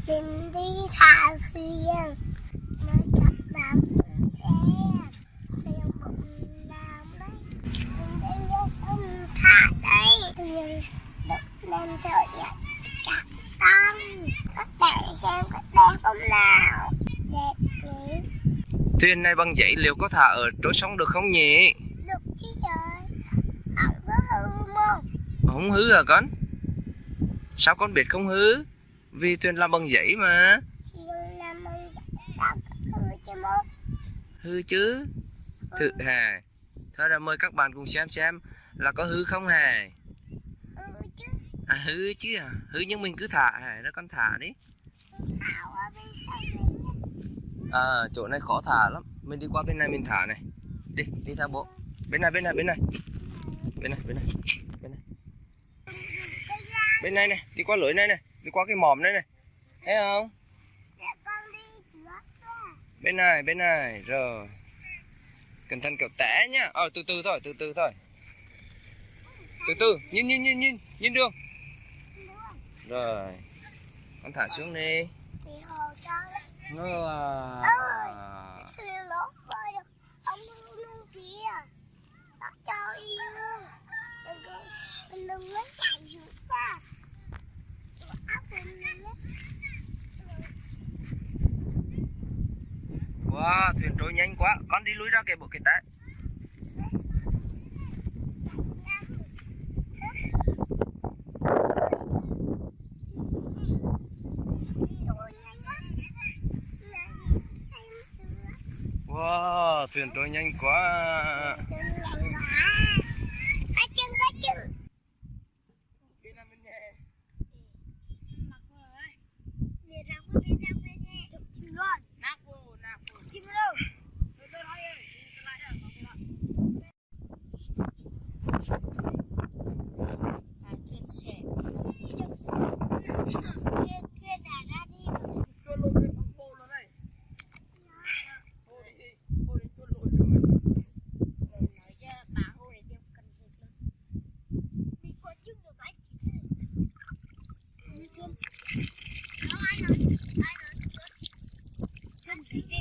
Mình đi thả thuyền nơi các bạn cùng xe thuyền bụng làm đấy. Mình đến với sông thả đây thuyền đục lên trời nhật cả tăng. Các bạn xem có đẹp không nào? Đẹp nhỉ? Thuyền này bằng giấy liệu có thả ở trôi sông được không nhỉ? Được chứ trời. Không có hư không? Không hư hả con? Sao con biết không hư? Vì thuyền làm bằng giấy mà. Thuyền làm bằng đã có hư chứ không? Hư chứ. Thử hà. Thôi là mời các bạn cùng xem là có hư không hề. Hư chứ. À hư chứ à. Hư nhưng mình cứ thả hề, nó con thả đi. Thảo ở bên sông này nhé. À chỗ này khó thả lắm. Mình đi qua bên này mình thả này. Đi theo bộ. Bên này. Bên này. Bên này. Bên này này, đi qua lưới này này, đi qua cái mỏm này này. Thấy không? Để con đi trước ra. Bên này, rồi. Cẩn thận kiểu té nhá. Từ từ thôi. Từ từ, nhìn đường. Rồi. Con thả xuống đi. Thì hồ cho Nó ơi, thuyền lỗ bơi được. Ông hư luôn kìa. Bắt cho yêu. Mình đừng có chạy rượt ra. Áp mình lên đó. wow, thuyền trôi nhanh quá. Con đi lùi ra cái bộ cái té. Wow, thuyền trôi nhanh quá. Có chân. Việt Nam bên nha. Chim luôn. Nạp chim đâu? Thuyền xe. Thuyền đã ra đi. Ai nói. Thuyền gì đi.